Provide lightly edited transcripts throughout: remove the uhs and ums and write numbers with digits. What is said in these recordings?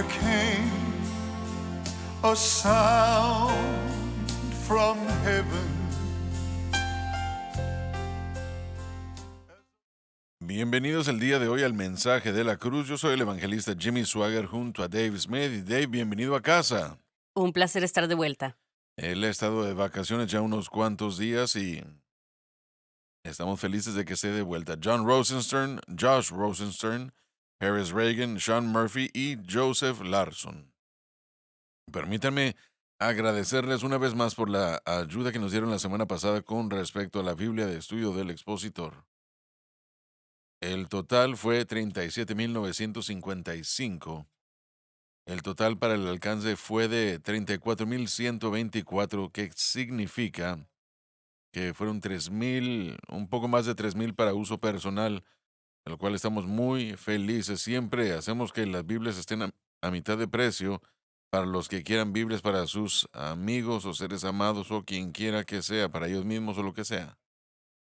there came a sound from heaven. Bienvenidos el día de hoy al Mensaje de la Cruz. Yo soy el evangelista Jimmy Swagger junto a Dave Smith. Y Dave, bienvenido a casa. Un placer estar de vuelta. Él ha estado de vacaciones ya unos cuantos días y estamos felices de que esté de vuelta. John Rosenstern, Josh Rosenstern, Harris Reagan, Sean Murphy y Joseph Larson. Permítanme agradecerles una vez más por la ayuda que nos dieron la semana pasada con respecto a la Biblia de Estudio del Expositor. El total fue 37,955. El total para el alcance fue de 34,124, que significa que fueron 3,000, un poco más de 3,000 para uso personal, de lo cual estamos muy felices. Siempre hacemos que las Biblias estén a mitad de precio para los que quieran Biblias para sus amigos o seres amados o quien quiera que sea, para ellos mismos o lo que sea.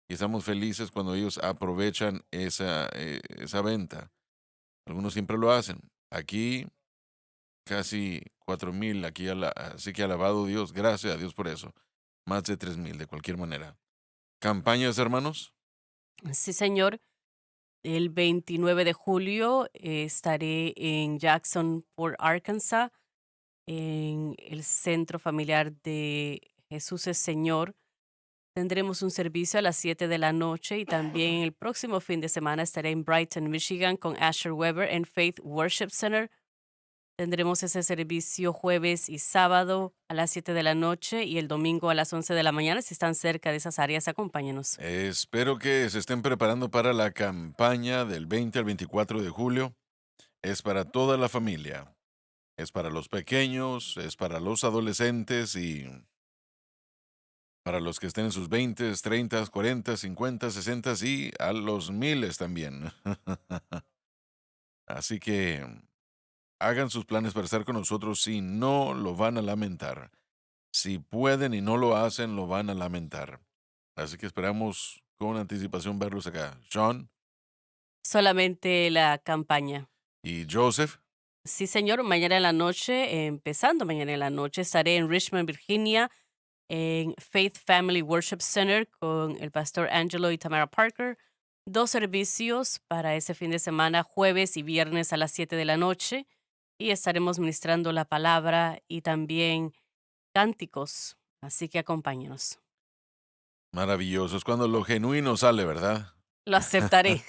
Y estamos felices cuando ellos aprovechan esa venta. Algunos siempre lo hacen. Aquí casi 4,000, así que alabado Dios, gracias a Dios por eso. Más de 3,000 de cualquier manera. ¿Campañas, hermanos? Sí, señor. El 29 de julio estaré en Jackson, Port Arkansas, en el Centro Familiar de Jesús es Señor. Tendremos un servicio a las 7 de la noche y también el próximo fin de semana estaré en Brighton, Michigan con Asher Weber en Faith Worship Center. Tendremos ese servicio jueves y sábado a las 7 de la noche y el domingo a las 11 de la mañana. Si están cerca de esas áreas, acompáñenos. Espero que se estén preparando para la campaña del 20 al 24 de julio. Es para toda la familia. Es para los pequeños, es para los adolescentes y para los que estén en sus 20, 30, 40, 50, 60 y a los miles también. Así que hagan sus planes para estar con nosotros, si no lo van a lamentar. Si pueden y no lo hacen, lo van a lamentar. Así que esperamos con anticipación verlos acá. Sean Solamente la campaña. y Joseph. Sí, señor, mañana en la noche, empezando mañana en la noche, estaré en Richmond, Virginia, en Faith Family Worship Center con el pastor Angelo y Tamara Parker. 2 servicios para ese fin de semana, jueves y viernes a las 7 de la noche. Y estaremos ministrando la palabra y también cánticos. Así que acompáñenos. Maravilloso. Es cuando lo genuino sale, ¿verdad? Lo aceptaré.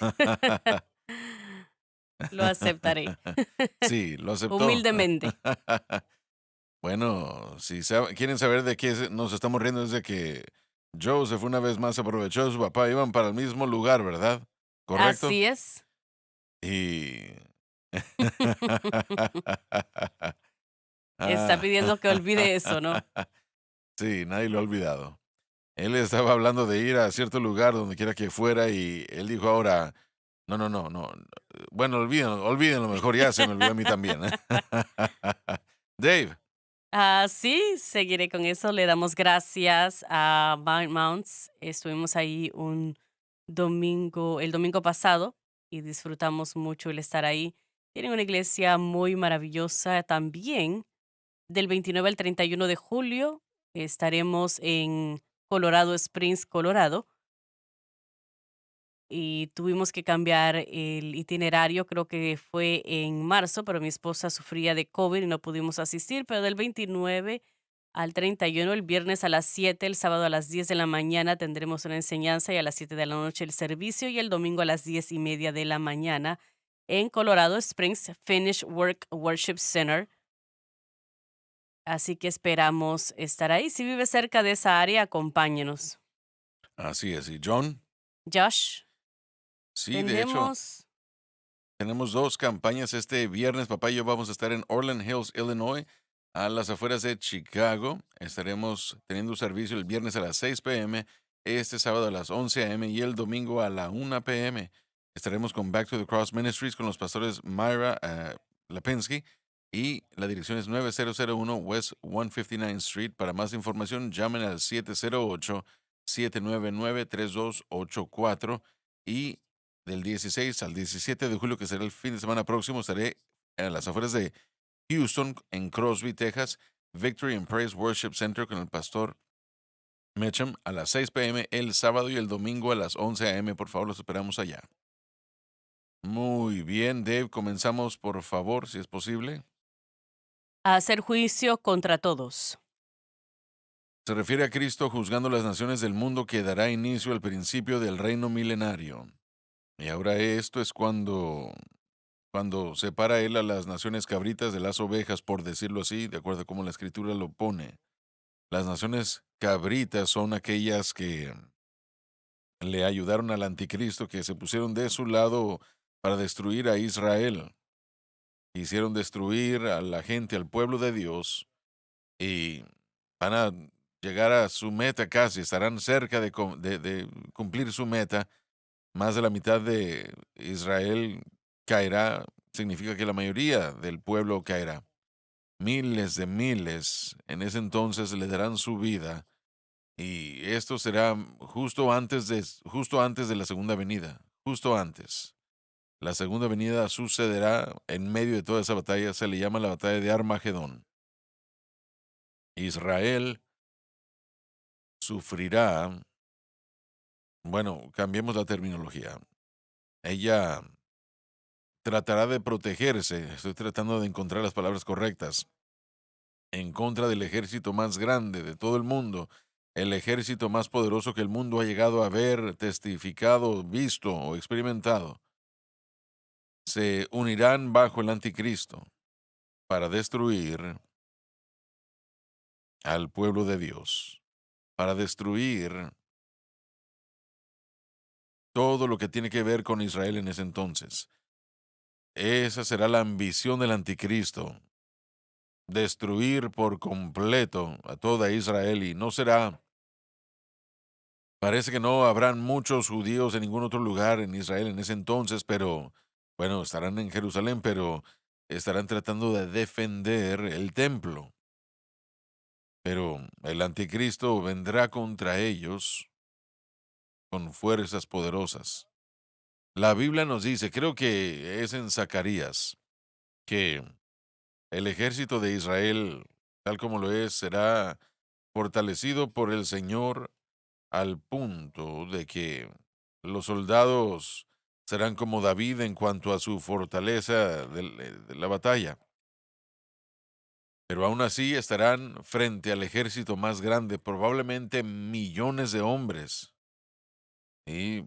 Lo aceptaré. Sí, lo aceptó. Humildemente. Bueno, si quieren saber de qué nos estamos riendo, es de que Joseph una vez más aprovechó a su papá. Iban para el mismo lugar, ¿verdad? ¿Correcto? Así es. Y... Está Ah, pidiendo que olvide eso, ¿no? sí, nadie lo ha olvidado. Él estaba hablando de ir a cierto lugar donde quiera que fuera y él dijo ahora, no, no, no, no. Bueno, olvídenlo mejor, ya se me olvidó a mí también. Dave. Sí, seguiré con eso. Le damos gracias a Mount Mounts. Estuvimos ahí el domingo pasado, y disfrutamos mucho el estar ahí. Tienen una iglesia muy maravillosa también. Del 29 al 31 de julio estaremos en Colorado Springs, Colorado. Y tuvimos que cambiar el itinerario, creo que fue en marzo, pero mi esposa sufría de COVID y no pudimos asistir, pero del 29 al 31, el viernes a las 7, el sábado a las 10 de la mañana tendremos una enseñanza y a las 7 de la noche el servicio y el domingo a las 10:30 de la mañana en Colorado Springs Finish Work Worship Center. Así que esperamos estar ahí. Si vive cerca de esa área, acompáñenos. Así es. ¿Y John? Josh, Sí, de hecho, tendremos... tenemos 2 campañas. Este viernes, papá y yo vamos a estar en Orland Hills, Illinois, a las afueras de Chicago. Estaremos teniendo un servicio el viernes a las 6 p.m., este sábado a las 11 a.m. y el domingo a la 1 p.m. Estaremos con Back to the Cross Ministries con los pastores Myra Lapensky y la dirección es 9001 West 159th Street. Para más información, llamen al 708-799-3284 y del 16 al 17 de julio, que será el fin de semana próximo, estaré en las afueras de Houston, en Crosby, Texas, Victory and Praise Worship Center con el pastor Mitchum a las 6 p.m. el sábado y el domingo a las 11 a.m. Por favor, los esperamos allá. Muy bien, Dave, comenzamos por favor, si es posible. A hacer juicio contra todos. Se refiere a Cristo juzgando las naciones del mundo que dará inicio al principio del reino milenario. Y ahora esto es cuando separa él a las naciones cabritas de las ovejas, por decirlo así, de acuerdo a cómo la escritura lo pone. Las naciones cabritas son aquellas que le ayudaron al anticristo, que se pusieron de su lado para destruir a Israel. Hicieron destruir a la gente, al pueblo de Dios, y van a llegar a su meta casi, estarán cerca de cumplir su meta. Más de la mitad de Israel caerá, significa que la mayoría del pueblo caerá. Miles de miles en ese entonces le darán su vida, y esto será justo antes de la segunda venida, justo antes. La segunda venida sucederá en medio de toda esa batalla, se le llama la batalla de Armagedón. Israel sufrirá, bueno, cambiemos la terminología. Ella tratará de protegerse, estoy tratando de encontrar las palabras correctas, en contra del ejército más grande de todo el mundo, el ejército más poderoso que el mundo ha llegado a ver, testificado, visto o experimentado. Se unirán bajo el anticristo para destruir al pueblo de Dios, para destruir todo lo que tiene que ver con Israel en ese entonces. Esa será la ambición del anticristo, destruir por completo a toda Israel, y no será, parece que no habrán muchos judíos en ningún otro lugar en Israel en ese entonces, pero bueno, estarán en Jerusalén, pero estarán tratando de defender el templo. Pero el anticristo vendrá contra ellos con fuerzas poderosas. La Biblia nos dice, creo que es en Zacarías, que el ejército de Israel, tal como lo es, será fortalecido por el Señor al punto de que los soldados serán como David en cuanto a su fortaleza de la batalla. Pero aún así estarán frente al ejército más grande, probablemente millones de hombres. Y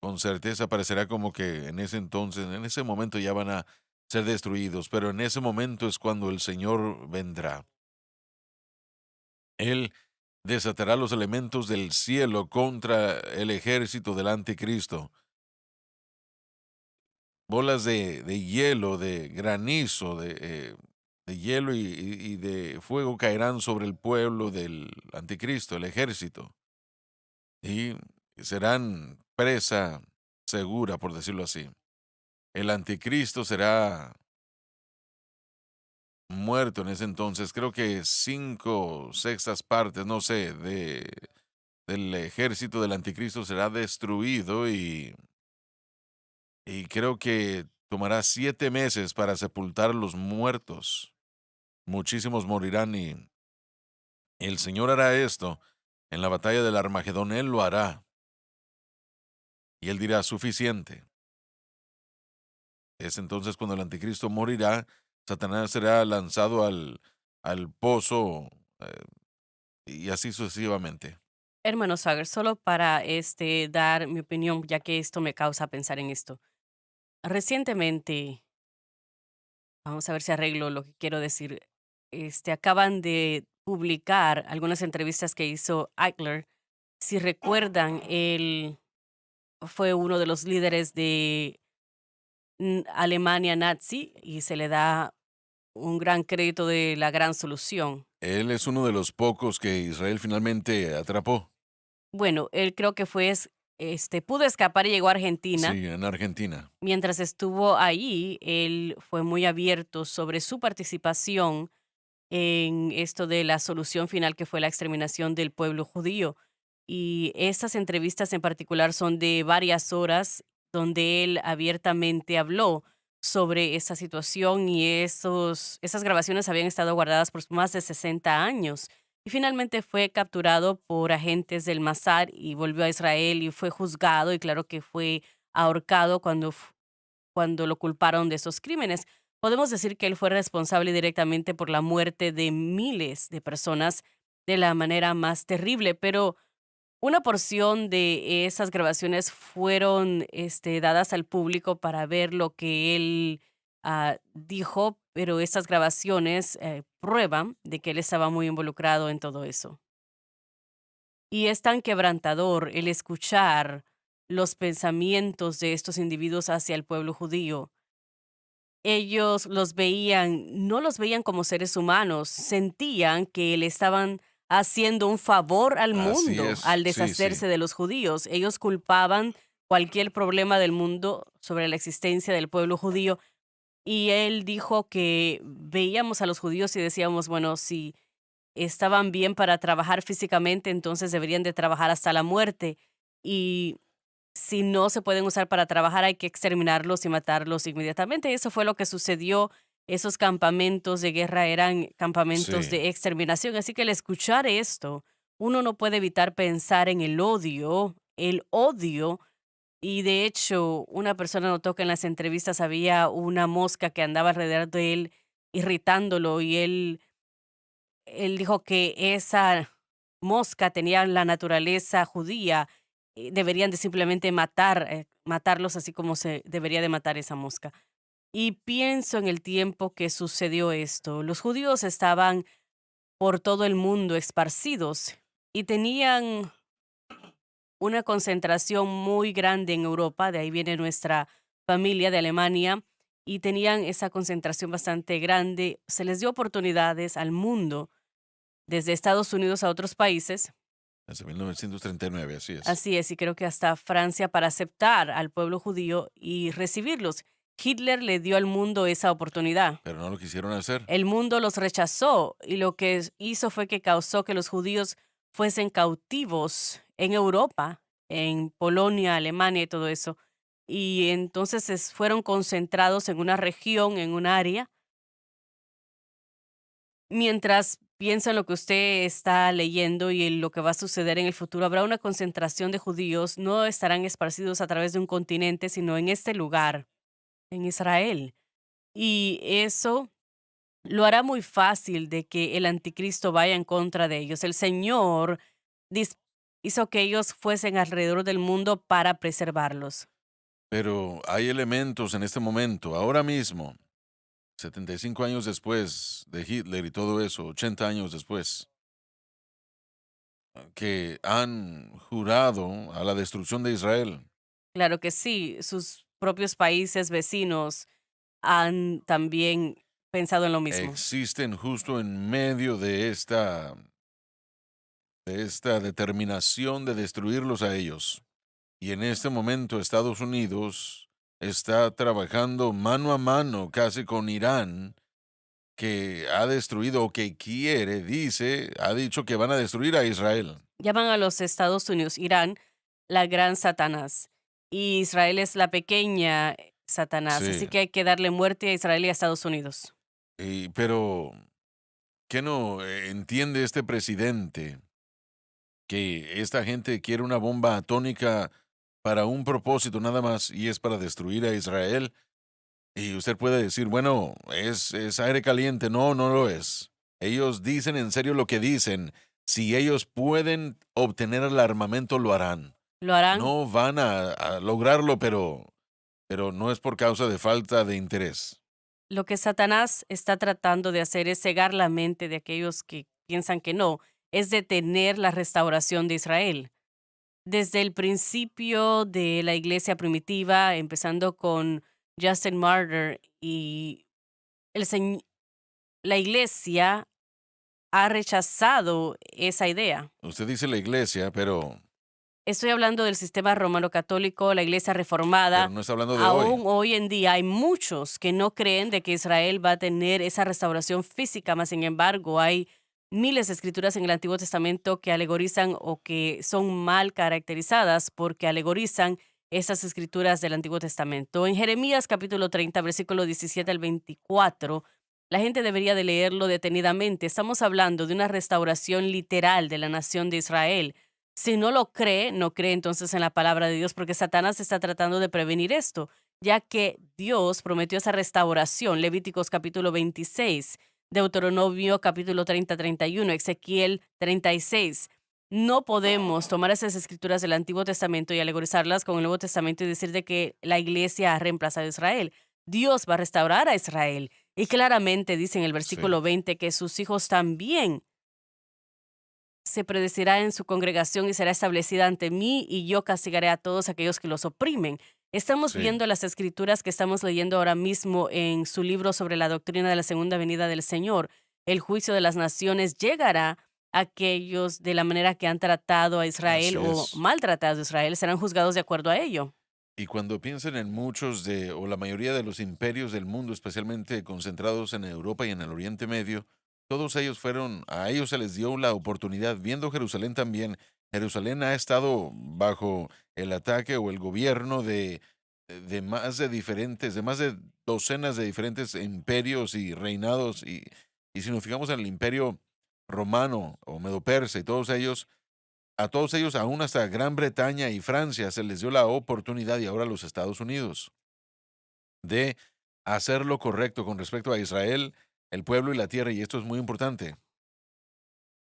con certeza parecerá como que en ese entonces, en ese momento ya van a ser destruidos, pero en ese momento es cuando el Señor vendrá. Él desatará los elementos del cielo contra el ejército del anticristo. Bolas de hielo, de granizo, de hielo y de fuego caerán sobre el pueblo del anticristo, el ejército, y serán presa segura, por decirlo así. El anticristo será muerto en ese entonces. Creo que 5/6 partes, no sé, del ejército del anticristo será destruido, y creo que tomará 7 meses para sepultar los muertos. Muchísimos morirán, y el Señor hará esto en la batalla del Armagedón. Él lo hará, y él dirá suficiente. Es entonces cuando el anticristo morirá, Satanás será lanzado al pozo, y así sucesivamente. Hermano Sagar, solo para dar mi opinión, ya que esto me causa pensar en esto. Recientemente, vamos a ver si arreglo lo que quiero decir. Acaban de publicar algunas entrevistas que hizo Eichler. Si recuerdan, él fue uno de los líderes de Alemania nazi y se le da un gran crédito de la gran solución. Él es uno de los pocos que Israel finalmente atrapó. Bueno, él creo que pudo escapar y llegó a Argentina. Sí, en Argentina. Mientras estuvo ahí, él fue muy abierto sobre su participación en esto de la solución final que fue la exterminación del pueblo judío. Y estas entrevistas en particular son de varias horas donde él abiertamente habló sobre esa situación y esas grabaciones habían estado guardadas por más de 60 años. Y finalmente fue capturado por agentes del Mossad y volvió a Israel y fue juzgado y claro que fue ahorcado cuando lo culparon de esos crímenes. Podemos decir que él fue responsable directamente por la muerte de miles de personas de la manera más terrible, pero una porción de esas grabaciones fueron, dadas al público para ver lo que él, dijo, pero esas grabaciones, prueban de que él estaba muy involucrado en todo eso. Y es tan quebrantador el escuchar los pensamientos de estos individuos hacia el pueblo judío. Ellos no los veían como seres humanos, sentían que le estaban haciendo un favor al Así mundo es, al sí, sí. deshacerse de los judíos. Ellos culpaban cualquier problema del mundo sobre la existencia del pueblo judío. Y él dijo que veíamos a los judíos y decíamos, bueno, si estaban bien para trabajar físicamente, entonces deberían de trabajar hasta la muerte. Y si no se pueden usar para trabajar, hay que exterminarlos y matarlos inmediatamente. Eso fue lo que sucedió. Esos campamentos de guerra eran campamentos Sí, de exterminación. Así que al escuchar esto, uno no puede evitar pensar en el odio. Y de hecho, una persona notó que en las entrevistas había una mosca que andaba alrededor de él, irritándolo, y él dijo que esa mosca tenía la naturaleza judía, deberían de simplemente matarlos así como se debería de matar esa mosca. Y pienso en el tiempo que sucedió esto. Los judíos estaban por todo el mundo esparcidos y tenían una concentración muy grande en Europa, de ahí viene nuestra familia de Alemania, y tenían esa concentración bastante grande. Se les dio oportunidades al mundo desde Estados Unidos a otros países. desde 1939, así es. Así es, y creo que hasta Francia para aceptar al pueblo judío y recibirlos. Hitler le dio al mundo esa oportunidad. Pero no lo quisieron hacer. El mundo los rechazó y lo que hizo fue que causó que los judíos fuesen cautivos en Europa, en Polonia, Alemania y todo eso. Y entonces fueron concentrados en una región, en un área. Mientras piensa en lo que usted está leyendo y en lo que va a suceder en el futuro, habrá una concentración de judíos, no estarán esparcidos a través de un continente, sino en este lugar, en Israel. Y eso lo hará muy fácil de que el anticristo vaya en contra de ellos. El Señor dis- hizo que ellos fuesen alrededor del mundo para preservarlos. Pero hay elementos en este momento, ahora mismo, 75 años después de Hitler y todo eso, 80 años después, que han jurado a la destrucción de Israel. Claro que sí, sus propios países vecinos han también pensado en lo mismo. Existen justo en medio de esta determinación de destruirlos a ellos. Y en este momento Estados Unidos está trabajando mano a mano casi con Irán, que ha destruido o que ha dicho que van a destruir a Israel. Llaman a los Estados Unidos, Irán, la gran Satanás, y Israel es la pequeña Satanás. Así Sí, que hay que darle muerte a Israel y a Estados Unidos. pero ¿qué no entiende este presidente que esta gente quiere una bomba atómica para un propósito nada más y es para destruir a Israel? Y usted puede decir, bueno, es aire caliente. No, no lo es. Ellos dicen en serio lo que dicen. Si ellos pueden obtener el armamento, lo harán. Lo harán. No van a lograrlo, pero no es por causa de falta de interés. Lo que Satanás está tratando de hacer es cegar la mente de aquellos que piensan que no, es detener la restauración de Israel. Desde el principio de la iglesia primitiva, empezando con Justin Martyr y el señ- la iglesia ha rechazado esa idea. Usted dice la iglesia, Estoy hablando del sistema romano católico, la iglesia pero reformada. no está hablando de hoy. Aún hoy en día hay muchos que no creen de que Israel va a tener esa restauración física, mas sin embargo hay miles de escrituras en el Antiguo Testamento que alegorizan o que son mal caracterizadas porque alegorizan esas escrituras del Antiguo Testamento. En Jeremías capítulo 30, versículo 17 al 24, la gente debería de leerlo detenidamente. Estamos hablando de una restauración literal de la nación de Israel. Si no lo cree, no cree entonces en la palabra de Dios, porque Satanás está tratando de prevenir esto, ya que Dios prometió esa restauración. Levíticos capítulo 26, Deuteronomio capítulo 30-31, Ezequiel 36. No podemos tomar esas escrituras del Antiguo Testamento y alegorizarlas con el Nuevo Testamento y decir de que la iglesia ha reemplazado a Israel. Dios va a restaurar a Israel. Y claramente dice en el Sí, versículo 20 que sus hijos también se predecirá en su congregación y será establecida ante mí, y yo castigaré a todos aquellos que los oprimen. Estamos sí. viendo las escrituras que estamos leyendo ahora mismo en su libro sobre la doctrina de la segunda venida del Señor. El juicio de las naciones llegará a aquellos de la manera que han tratado a Israel Así o es. maltratado a Israel, serán juzgados de acuerdo a ello. Y cuando piensen en muchos de, o la mayoría de los imperios del mundo, especialmente concentrados en Europa y en el Oriente Medio, todos ellos fueron, a ellos se les dio la oportunidad, viendo Jerusalén también. Jerusalén ha estado bajo el ataque o el gobierno de más de diferentes, de más de docenas de diferentes imperios y reinados. Y si nos fijamos en el imperio romano o medo-persa y todos ellos, a todos ellos, aún hasta Gran Bretaña y Francia, se les dio la oportunidad, y ahora los Estados Unidos, de hacer lo correcto con respecto a Israel, el pueblo y la tierra, y esto es muy importante.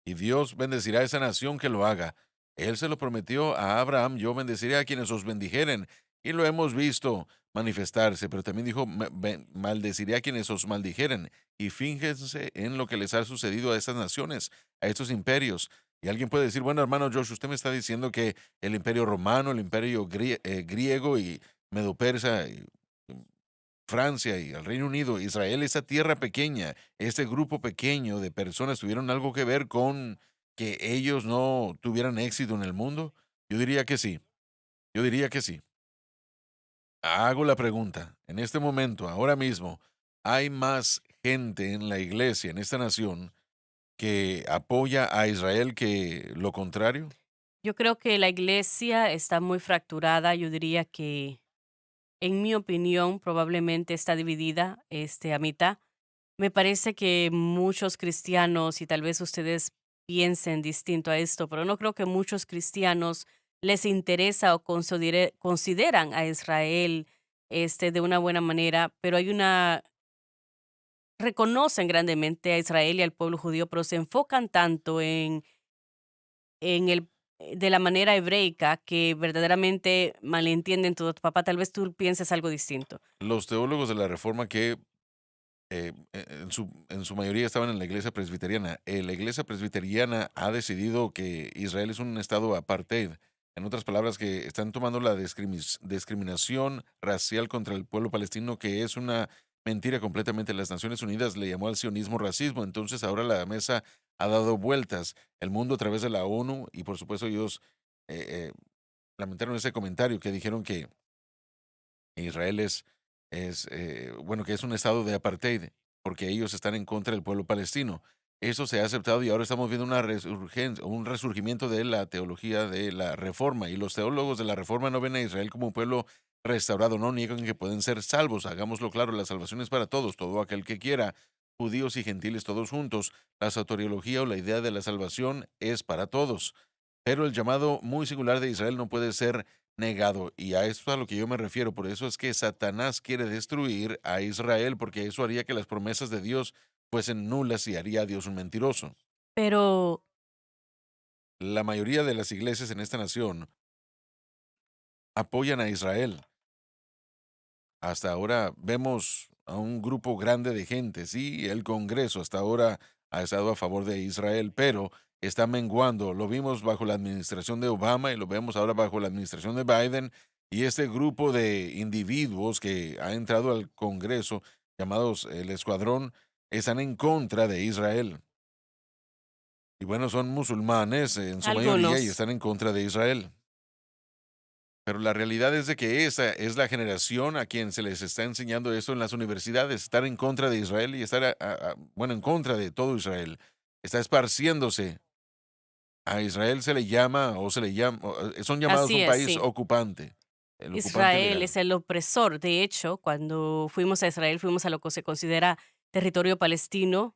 Y Dios bendecirá a esa nación que lo haga. Él se lo prometió a Abraham: yo bendeciré a quienes os bendijeren. Y lo hemos visto manifestarse, pero también dijo: maldeciré a quienes os maldijeren. Y fíjense en lo que les ha sucedido a estas naciones, a estos imperios. Y alguien puede decir: bueno, hermano Josh, usted me está diciendo que el imperio romano, el imperio griego y medo-persa, Francia y el Reino Unido, Israel, esa tierra pequeña, este grupo pequeño de personas, tuvieron algo que ver con que ellos no tuvieran éxito en el mundo? Yo diría que sí, yo diría que sí. Hago la pregunta, en este momento, ahora mismo, ¿hay más gente en la iglesia, en esta nación, que apoya a Israel que lo contrario? Yo creo que la iglesia está muy fracturada. Yo diría que, en mi opinión, probablemente está dividida a mitad. Me parece que muchos cristianos, y tal vez ustedes piensen distinto a esto, pero no creo que muchos cristianos les interesa o consideran a Israel de una buena manera, pero reconocen grandemente a Israel y al pueblo judío, pero se enfocan tanto en de la manera hebreica que verdaderamente malentienden todo. Papá, tal vez tú pienses algo distinto. Los teólogos de la Reforma que en su mayoría estaban en la iglesia presbiteriana. La iglesia presbiteriana ha decidido que Israel es un estado apartheid. En otras palabras, que están tomando la discriminación racial contra el pueblo palestino, que es una mentira completamente. Las Naciones Unidas le llamó al sionismo racismo. Entonces ahora la mesa ha dado vueltas. El mundo, a través de la ONU, y por supuesto ellos eh, eh, lamentaron ese comentario, que dijeron que Israel bueno, que es un estado de apartheid, porque ellos están en contra del pueblo palestino. Eso se ha aceptado, y ahora estamos viendo una resurgencia, un resurgimiento de la teología de la Reforma. Y los teólogos de la Reforma no ven a Israel como un pueblo restaurado, no niegan que pueden ser salvos. Hagámoslo claro, la salvación es para todos, todo aquel que quiera, judíos y gentiles todos juntos. La soteriología, o la idea de la salvación, es para todos. Pero el llamado muy singular de Israel no puede ser negado. Y a esto es a lo que yo me refiero. Por eso es que Satanás quiere destruir a Israel, porque eso haría que las promesas de Dios fuesen nulas y haría a Dios un mentiroso. Pero La mayoría de las iglesias en esta nación apoyan a Israel. Hasta ahora vemos a un grupo grande de gente. Sí, el Congreso hasta ahora ha estado a favor de Israel, pero está menguando. Lo vimos bajo la administración de Obama y lo vemos ahora bajo la administración de Biden. Y este grupo de individuos que ha entrado al Congreso, llamados el Escuadrón, están en contra de Israel. Y bueno, son musulmanes en su mayoría, y algunos. están en contra de Israel. Pero la realidad es de que esa es la generación a quien se les está enseñando esto en las universidades: estar en contra de Israel y estar, bueno, en contra de todo Israel. Está esparciéndose. A Israel se le llama, o se le llama, son llamados Así un es, país sí. ocupante. el ocupante Israel legal. es el opresor. De hecho, cuando fuimos a Israel, fuimos a lo que se considera territorio palestino,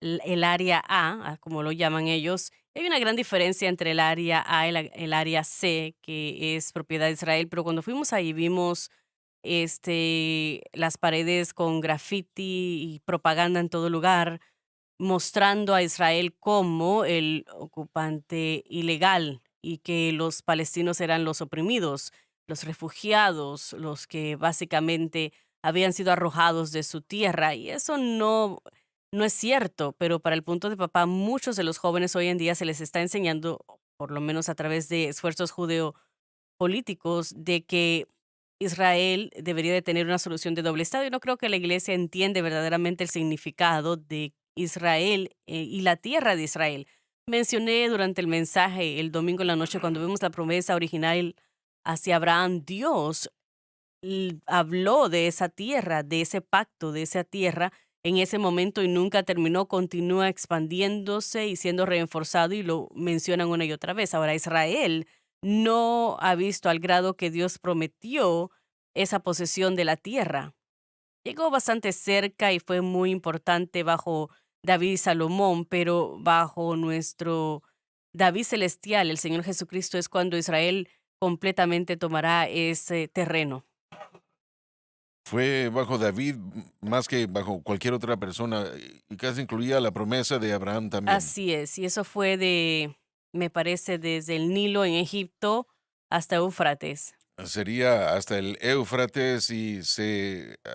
el área A, como lo llaman ellos. Hay una gran diferencia entre el área A y el área C, que es propiedad de Israel, pero cuando fuimos ahí vimos las paredes con graffiti y propaganda en todo lugar, mostrando a Israel como el ocupante ilegal y que los palestinos eran los oprimidos, los refugiados, los que básicamente habían sido arrojados de su tierra. Y eso no es cierto, pero para el punto de papá, muchos de los jóvenes hoy en día se les está enseñando, por lo menos a través de esfuerzos políticos, de que Israel debería de tener una solución de doble Estado. Yo no creo que la iglesia entiende verdaderamente el significado de Israel y la tierra de Israel. Mencioné durante el mensaje el domingo en la noche cuando vimos la promesa original hacia Abraham, Dios habló de esa tierra, de ese pacto, de esa tierra en ese momento y nunca terminó, continúa expandiéndose y siendo reforzado y lo mencionan una y otra vez. Ahora, Israel no ha visto al grado que Dios prometió esa posesión de la tierra. Llegó bastante cerca y fue muy importante bajo David y Salomón, pero bajo nuestro David celestial, el Señor Jesucristo, es cuando Israel completamente tomará ese terreno. Fue bajo David más que bajo cualquier otra persona y casi incluía la promesa de Abraham también. Así es, y eso fue me parece, desde el Nilo en Egipto hasta Éufrates. Sería hasta el Éufrates y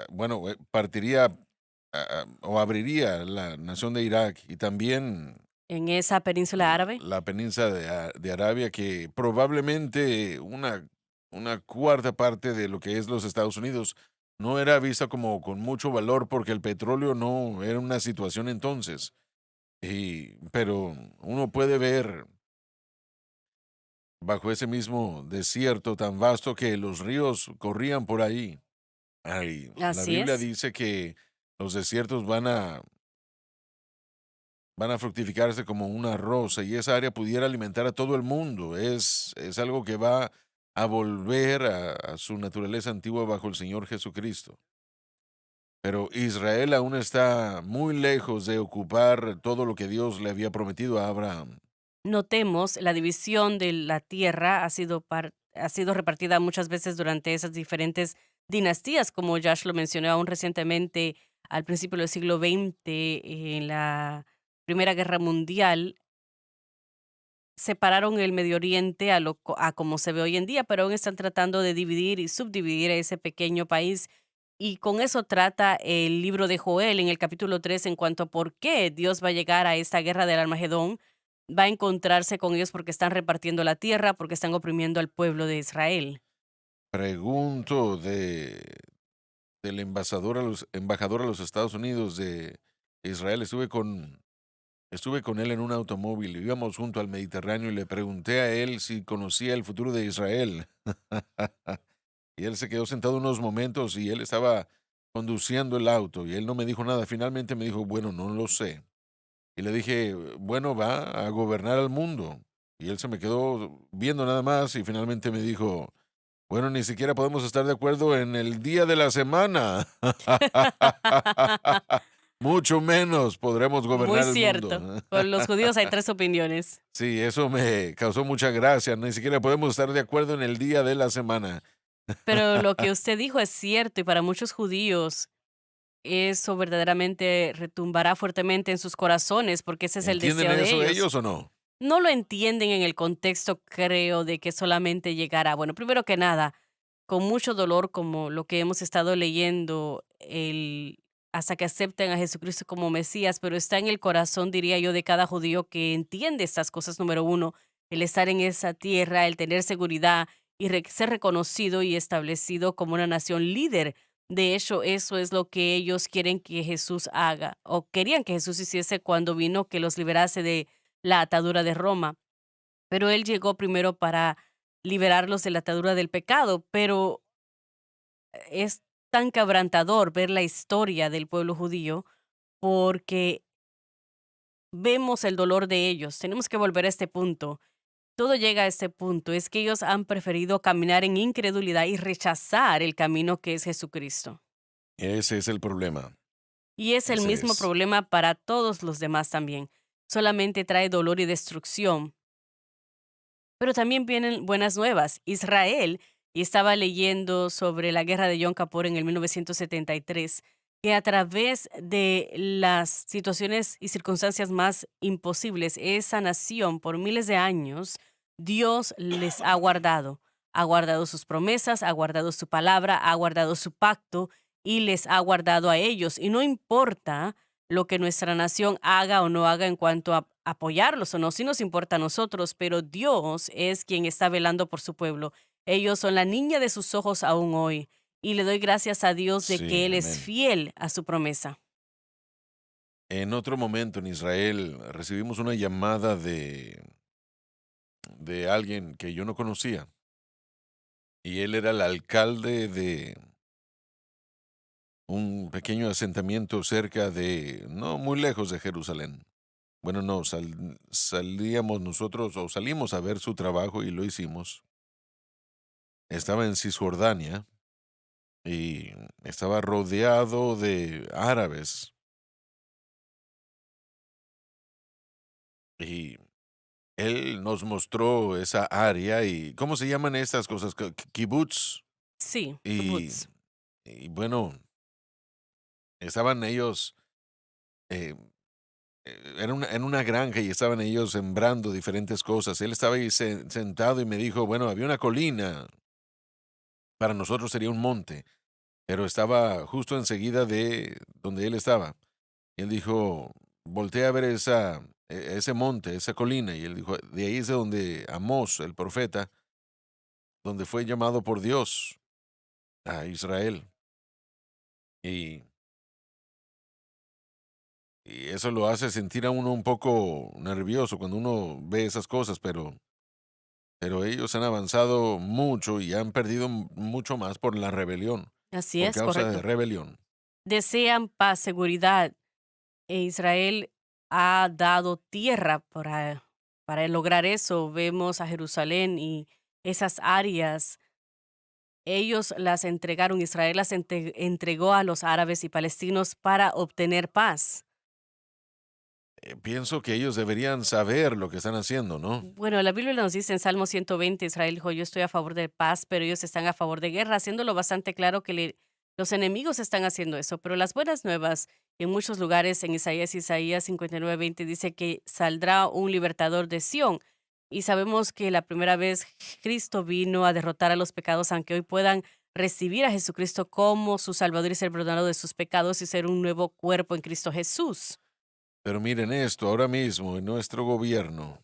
bueno, partiría o abriría la nación de Irak y también En esa península árabe. la península de Arabia, que probablemente una cuarta parte de lo que es los Estados Unidos no era vista como con mucho valor porque el petróleo no era una situación entonces. Pero uno puede ver bajo ese mismo desierto tan vasto que los ríos corrían por ahí. Ay, la Así Biblia es. dice que los desiertos van a fructificarse como una rosa y esa área pudiera alimentar a todo el mundo. Es algo que va a volver a su naturaleza antigua bajo el Señor Jesucristo. Pero Israel aún está muy lejos de ocupar todo lo que Dios le había prometido a Abraham. Notemos, la división de la tierra ha sido repartida muchas veces durante esas diferentes dinastías, como Josh lo mencionó aún recientemente al principio del siglo XX, en la Primera Guerra Mundial. Separaron el Medio Oriente a como se ve hoy en día, pero aún están tratando de dividir y subdividir a ese pequeño país. Y con eso trata el libro de Joel en el capítulo 3 en cuanto a por qué Dios va a llegar a esta guerra del Armagedón. Va a encontrarse con ellos porque están repartiendo la tierra, porque están oprimiendo al pueblo de Israel. Pregunto del embajador a los Estados Unidos de Israel. Estuve con él en un automóvil, íbamos junto al Mediterráneo y le pregunté a él si conocía el futuro de Israel. Y él se quedó sentado unos momentos y él estaba conduciendo el auto y él no me dijo nada. Finalmente me dijo, bueno, no lo sé. Y le dije, bueno, va a gobernar al mundo. Y él se me quedó viendo nada más y finalmente me dijo, bueno, ni siquiera podemos estar de acuerdo en el día de la semana. Mucho menos podremos Muy gobernar el cierto. mundo. Con los judíos hay tres opiniones. Sí, eso me causó mucha gracia. Ni siquiera podemos estar de acuerdo en el día de la semana. Pero lo que usted dijo es cierto y para muchos judíos eso verdaderamente retumbará fuertemente en sus corazones porque ese es el ¿Entienden deseo de eso ellos. ellos o no? No lo entienden en el contexto, creo, de que solamente llegará. Bueno, primero que nada, con mucho dolor, como lo que hemos estado leyendo, hasta que acepten a Jesucristo como Mesías, pero está en el corazón, diría yo, de cada judío que entiende estas cosas. Número uno, el estar en esa tierra, el tener seguridad y ser reconocido y establecido como una nación líder. De hecho, eso es lo que ellos quieren que Jesús haga, o querían que Jesús hiciese cuando vino, que los liberase de la atadura de Roma. Pero él llegó primero para liberarlos de la atadura del pecado, pero es tan quebrantador ver la historia del pueblo judío porque vemos el dolor de ellos. Tenemos que volver a este punto. todo llega a este punto, es que ellos han preferido caminar en incredulidad y rechazar el camino que es Jesucristo. Ese es el problema. Y es el Ese mismo es. problema para todos los demás también. Solamente trae dolor y destrucción. Pero también vienen buenas nuevas. Israel, y estaba leyendo sobre la guerra de Yom Kippur en el 1973, que a través de las situaciones y circunstancias más imposibles, esa nación por miles de años, Dios les ha guardado sus promesas, ha guardado su palabra, ha guardado su pacto y les ha guardado a ellos. Y no importa lo que nuestra nación haga o no haga en cuanto a apoyarlos o no, sí nos importa a nosotros, pero Dios es quien está velando por su pueblo. Ellos son la niña de sus ojos aún hoy. Y le doy gracias a Dios de que Sí, Él es amén. fiel a su promesa. En otro momento en Israel recibimos una llamada de alguien que yo no conocía y él era el alcalde de un pequeño asentamiento cerca de, no muy lejos de Jerusalén. Bueno, no, salíamos nosotros o salimos a ver su trabajo y lo hicimos. Estaba en Cisjordania y estaba rodeado de árabes y él nos mostró esa área y ¿cómo se llaman estas cosas? Kibutz. Sí, Y, kibbutz. y bueno, estaban ellos, eh, en una granja y estaban ellos sembrando diferentes cosas. Él estaba ahí sentado y me dijo, bueno, había una colina, para nosotros sería un monte, pero estaba justo enseguida de donde él estaba. Y él dijo, voltea a ver ese monte, esa colina. Y él dijo, de ahí es de donde Amós, el profeta, donde fue llamado por Dios a Israel. Y, y eso lo hace sentir a uno un poco nervioso cuando uno ve esas cosas, pero ellos han avanzado mucho y han perdido mucho más por la rebelión, Así por es, causa de correcto. rebelión. Desean paz, seguridad. E Israel ha dado tierra para lograr eso. Vemos a Jerusalén y esas áreas. Ellos las entregaron, Israel las entregó a los árabes y palestinos para obtener paz. Pienso que ellos deberían saber lo que están haciendo, ¿no? Bueno, la Biblia nos dice en Salmo 120, Israel dijo, yo estoy a favor de paz, pero ellos están a favor de guerra, haciéndolo bastante claro que los enemigos están haciendo eso. Pero las buenas nuevas, en muchos lugares, en Isaías 59:20, dice que saldrá un libertador de Sión. Y sabemos que la primera vez Cristo vino a derrotar a los pecados, aunque hoy puedan recibir a Jesucristo como su Salvador y ser perdonado de sus pecados y ser un nuevo cuerpo en Cristo Jesús. Pero miren esto, ahora mismo en nuestro gobierno,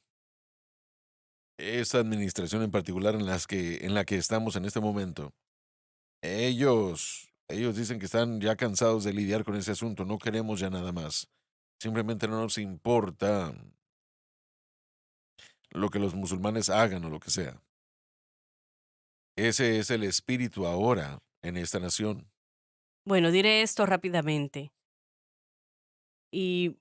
esta administración en particular en la que estamos en este momento, ellos dicen que están ya cansados de lidiar con ese asunto, no queremos ya nada más. Simplemente no nos importa lo que los musulmanes hagan o lo que sea. Ese es el espíritu ahora en esta nación. Bueno, diré esto rápidamente y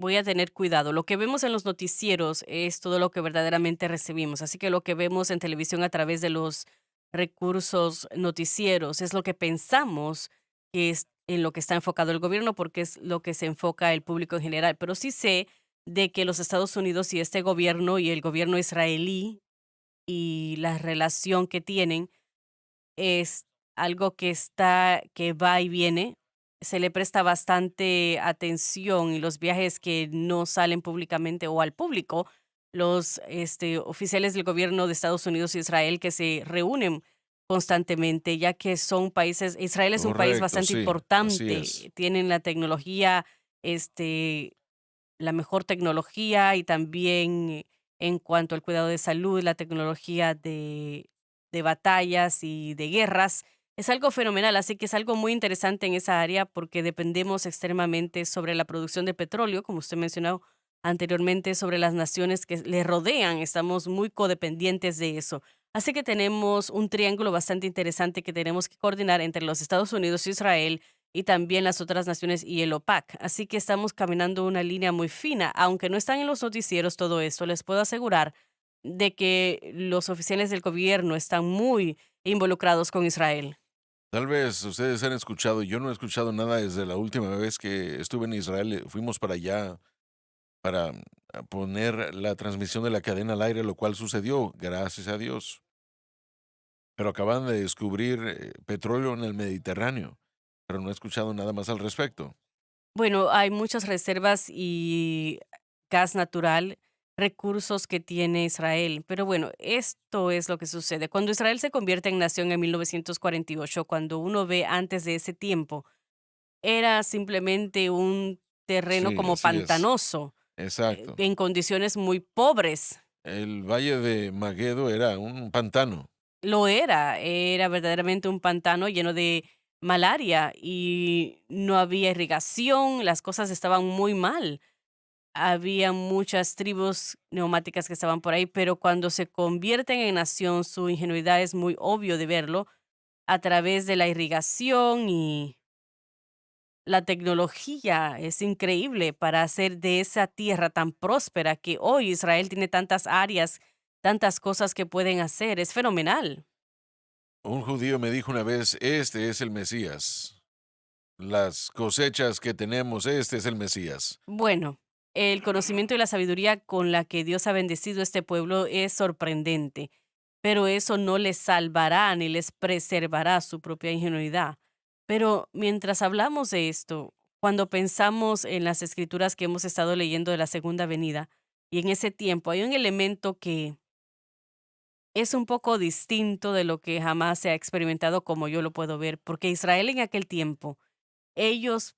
voy a tener cuidado. Lo que vemos en los noticieros es todo lo que verdaderamente recibimos. Así que lo que vemos en televisión a través de los recursos noticieros es lo que pensamos que es en lo que está enfocado el gobierno, porque es lo que se enfoca el público en general. Pero sí sé de que los Estados Unidos y este gobierno y el gobierno israelí y la relación que tienen es algo que va y viene. Se le presta bastante atención y los viajes que no salen públicamente o al público, los oficiales del gobierno de Estados Unidos y Israel que se reúnen constantemente, ya que son países, Israel es un país Correcto, bastante sí, así es. importante, tienen la tecnología, la mejor tecnología y también en cuanto al cuidado de salud, la tecnología de batallas y de guerras. Es algo fenomenal, así que es algo muy interesante en esa área porque dependemos extremadamente sobre la producción de petróleo, como usted mencionó anteriormente, sobre las naciones que le rodean. Estamos muy codependientes de eso. Así que tenemos un triángulo bastante interesante que tenemos que coordinar entre los Estados Unidos, Israel y también las otras naciones y el OPAC. Así que estamos caminando una línea muy fina, aunque no están en los noticieros todo esto, les puedo asegurar de que los oficiales del gobierno están muy involucrados con Israel. Tal vez ustedes han escuchado, yo no he escuchado nada desde la última vez que estuve en Israel. Fuimos para allá para poner la transmisión de la cadena al aire, lo cual sucedió, gracias a Dios. Pero acaban de descubrir petróleo en el Mediterráneo, pero no he escuchado nada más al respecto. Bueno, hay muchas reservas y gas natural, recursos que tiene Israel. Pero bueno, esto es lo que sucede. Cuando Israel se convierte en nación en 1948, cuando uno ve antes de ese tiempo, era simplemente un terreno Sí, como así es. pantanoso, Exacto. en condiciones muy pobres. El valle de Maguedo era un pantano. Lo era verdaderamente un pantano lleno de malaria y no había irrigación, las cosas estaban muy mal. Había muchas tribus neumáticas que estaban por ahí, pero cuando se convierten en nación, su ingenuidad es muy obvio de verlo a través de la irrigación y la tecnología. Es increíble para hacer de esa tierra tan próspera que hoy Israel tiene tantas áreas, tantas cosas que pueden hacer. Es fenomenal. Un judío me dijo una vez, este es el Mesías. Las cosechas que tenemos, este es el Mesías. Bueno, el conocimiento y la sabiduría con la que Dios ha bendecido a este pueblo es sorprendente, pero eso no les salvará ni les preservará su propia ingenuidad. Pero mientras hablamos de esto, cuando pensamos en las escrituras que hemos estado leyendo de la segunda venida, y en ese tiempo hay un elemento que es un poco distinto de lo que jamás se ha experimentado como yo lo puedo ver, porque Israel en aquel tiempo, ellos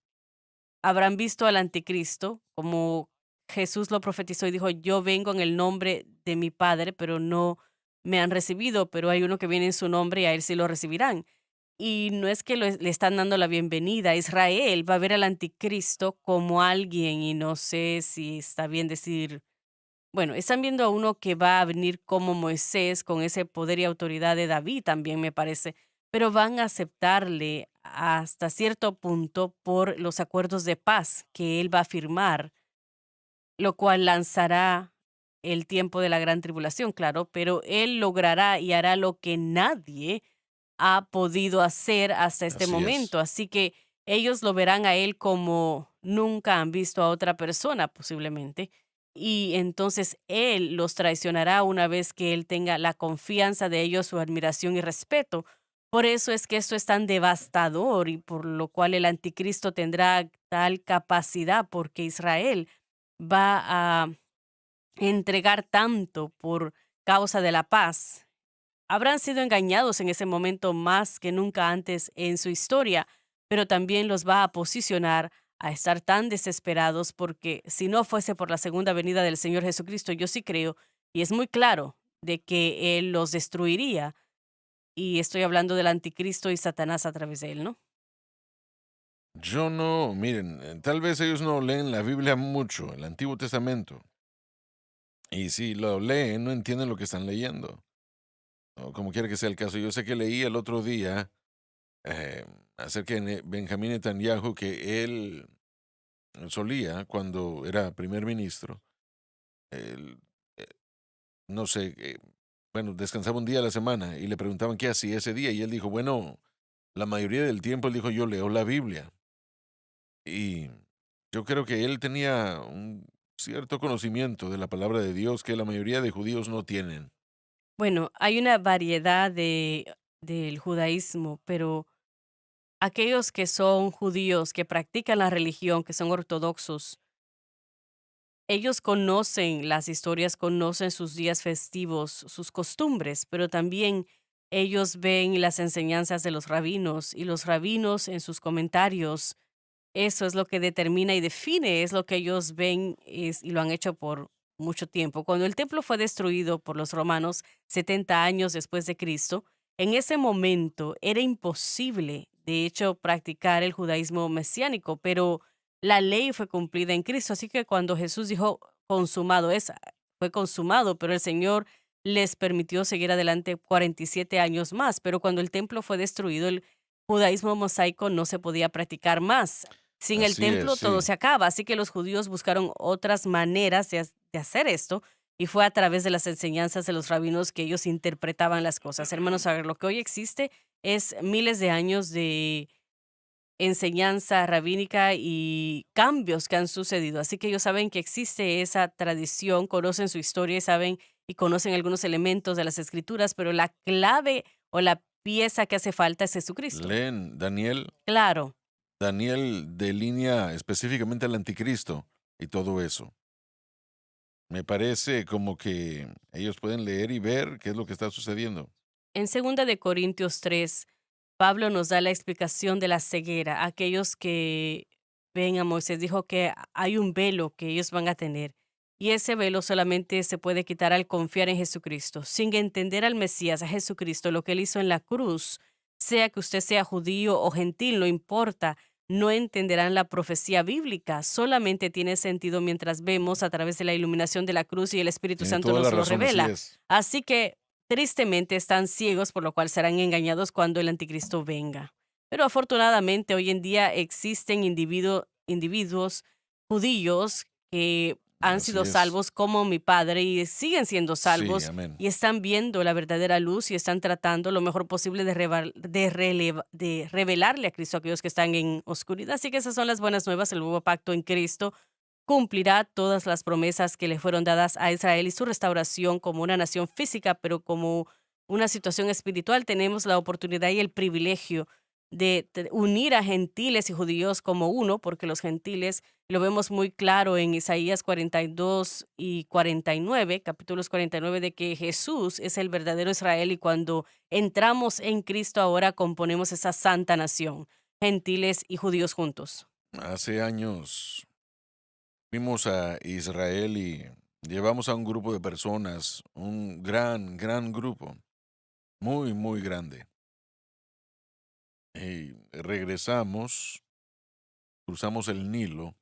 habrán visto al anticristo, como Jesús lo profetizó y dijo, yo vengo en el nombre de mi Padre, pero no me han recibido, pero hay uno que viene en su nombre y a él sí lo recibirán. Y no es que le están dando la bienvenida. Israel va a ver al anticristo como alguien, y no sé si está bien decir, bueno, están viendo a uno que va a venir como Moisés, con ese poder y autoridad de David también me parece, pero van a aceptarle hasta cierto punto por los acuerdos de paz que él va a firmar, lo cual lanzará el tiempo de la gran tribulación, claro, pero él logrará y hará lo que nadie ha podido hacer hasta este Así es. momento. Así que ellos lo verán a él como nunca han visto a otra persona, posiblemente. Y entonces él los traicionará una vez que él tenga la confianza de ellos, su admiración y respeto. Por eso es que esto es tan devastador y por lo cual el anticristo tendrá tal capacidad, porque Israel va a entregar tanto por causa de la paz. Habrán sido engañados en ese momento más que nunca antes en su historia, pero también los va a posicionar a estar tan desesperados porque si no fuese por la segunda venida del Señor Jesucristo, yo sí creo, y es muy claro, de que Él los destruiría. Y estoy hablando del anticristo y Satanás a través de él, ¿no? Yo no, miren, tal vez ellos no leen la Biblia mucho, el Antiguo Testamento. Y si lo leen, no entienden lo que están leyendo. O como quiera que sea el caso. Yo sé que leí el otro día eh, acerca de Benjamín Netanyahu que él solía, cuando era primer ministro, él, eh, no sé, bueno, descansaba un día a la semana y le preguntaban qué hacía ese día y él dijo, bueno, la mayoría del tiempo él dijo, yo leo la Biblia. Y yo creo que él tenía un cierto conocimiento de la palabra de Dios que la mayoría de judíos no tienen. Bueno, hay una variedad del judaísmo, pero aquellos que son judíos, que practican la religión, que son ortodoxos, ellos conocen las historias, conocen sus días festivos, sus costumbres, pero también ellos ven las enseñanzas de los rabinos y los rabinos en sus comentarios. Eso es lo que determina y define, es lo que ellos ven y lo han hecho por mucho tiempo. Cuando el templo fue destruido por los romanos 70 años después de Cristo, en ese momento era imposible, de hecho, practicar el judaísmo mesiánico, pero la ley fue cumplida en Cristo. Así que cuando Jesús dijo consumado es, fue consumado, pero el Señor les permitió seguir adelante 47 años más. Pero cuando el templo fue destruido, el judaísmo mosaico no se podía practicar más. Sin el Así es, templo todo sí. se acaba, así que los judíos buscaron otras maneras de hacer esto, y fue a través de las enseñanzas de los rabinos que ellos interpretaban las cosas. Hermanos, a ver, lo que hoy existe es miles de años de enseñanza rabínica y cambios que han sucedido. Así que ellos saben que existe esa tradición, conocen su historia y saben y conocen algunos elementos de las escrituras, pero la clave o la pieza que hace falta es Jesucristo. Leen Daniel. Claro. Daniel delinea específicamente al anticristo y todo eso. Me parece como que ellos pueden leer y ver qué es lo que está sucediendo. En 2 Corintios 3, Pablo nos da la explicación de la ceguera. Aquellos que ven a Moisés dijo que hay un velo que ellos van a tener. Y ese velo solamente se puede quitar al confiar en Jesucristo. Sin entender al Mesías, a Jesucristo, lo que él hizo en la cruz, sea que usted sea judío o gentil, no importa, no entenderán la profecía bíblica. Solamente tiene sentido mientras vemos a través de la iluminación de la cruz y el Espíritu Tiene Santo toda la nos lo razón, así revela. es. Así que tristemente están ciegos, por lo cual serán engañados cuando el anticristo venga. Pero afortunadamente hoy en día existen individuos judíos que han Así sido es. salvos como mi padre y siguen siendo Sí, salvos amén. y están viendo la verdadera luz y están tratando lo mejor posible de revelarle a Cristo a aquellos que están en oscuridad. Así que esas son las buenas nuevas. El nuevo pacto en Cristo cumplirá todas las promesas que le fueron dadas a Israel y su restauración como una nación física, pero como una situación espiritual. Tenemos la oportunidad y el privilegio de unir a gentiles y judíos como uno, porque los gentiles lo vemos muy claro en Isaías 42 y 49, capítulos 49, de que Jesús es el verdadero Israel y cuando entramos en Cristo ahora componemos esa santa nación, gentiles y judíos juntos. Hace años fuimos a Israel y llevamos a un grupo de personas, un gran grupo, muy, muy grande. Y regresamos, cruzamos el Nilo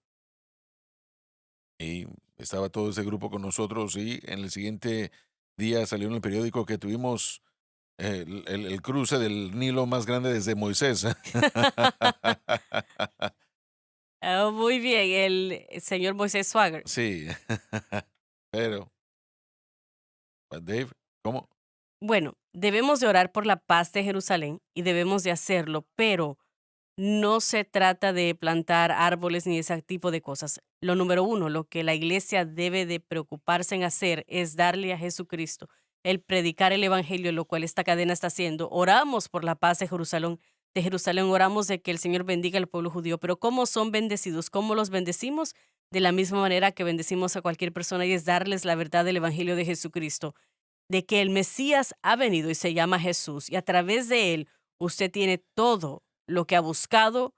y estaba todo ese grupo con nosotros y en el siguiente día salió en el periódico que tuvimos el cruce del Nilo más grande desde Moisés. Muy bien, el señor Moisés Swagger. Sí, pero, Dave, ¿cómo? Bueno, debemos de orar por la paz de Jerusalén y debemos de hacerlo, pero no se trata de plantar árboles ni ese tipo de cosas. Lo número uno, lo que la iglesia debe de preocuparse en hacer es darle a Jesucristo, el predicar el evangelio, lo cual esta cadena está haciendo. Oramos por la paz de Jerusalén, oramos de que el Señor bendiga al pueblo judío, pero ¿cómo son bendecidos? ¿Cómo los bendecimos? De la misma manera que bendecimos a cualquier persona y es darles la verdad del evangelio de Jesucristo, de que el Mesías ha venido y se llama Jesús y a través de él usted tiene todo lo que ha buscado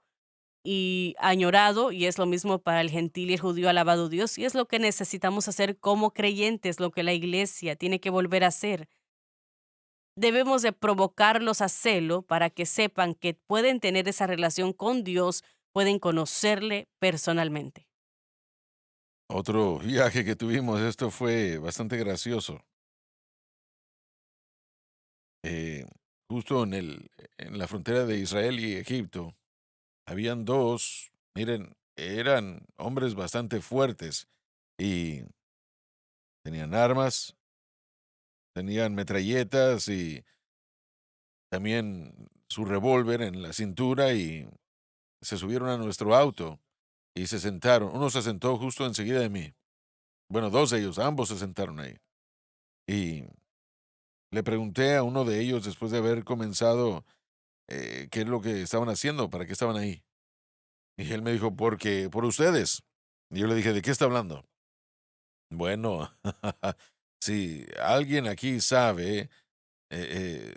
y añorado, y es lo mismo para el gentil y el judío, alabado Dios, y es lo que necesitamos hacer como creyentes, lo que la iglesia tiene que volver a hacer. Debemos de provocarlos a celo para que sepan que pueden tener esa relación con Dios, pueden conocerle personalmente. Otro viaje que tuvimos, esto fue bastante gracioso. Eh, Justo en la frontera de Israel y Egipto, habían dos, miren, eran hombres bastante fuertes y tenían armas, tenían metralletas y también su revólver en la cintura y se subieron a nuestro auto y se sentaron. Uno se sentó justo enseguida de mí. Bueno, dos de ellos, ambos se sentaron ahí. Y le pregunté a uno de ellos después de haber comenzado qué es lo que estaban haciendo, para qué estaban ahí. Y él me dijo, porque por ustedes. Y yo le dije, ¿de qué está hablando? Bueno, si alguien aquí sabe, eh,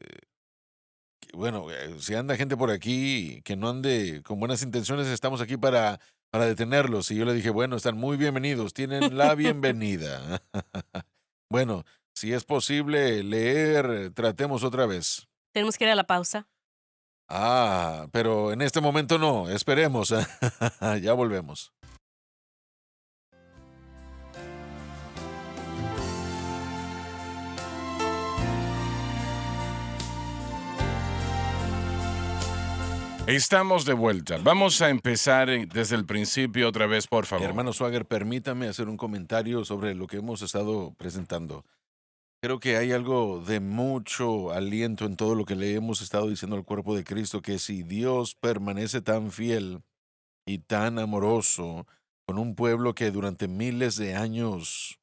bueno, si anda gente por aquí que no ande con buenas intenciones, estamos aquí para detenerlos. Y yo le dije, bueno, están muy bienvenidos, tienen la bienvenida. Bueno, si es posible leer, tratemos otra vez. Tenemos que ir a la pausa. Ah, pero en este momento no, esperemos. Ya volvemos. Estamos de vuelta. Vamos a empezar desde el principio otra vez, por favor. Hermano Swagger, permítame hacer un comentario sobre lo que hemos estado presentando. Creo que hay algo de mucho aliento en todo lo que le hemos estado diciendo al cuerpo de Cristo, que si Dios permanece tan fiel y tan amoroso con un pueblo que durante miles de años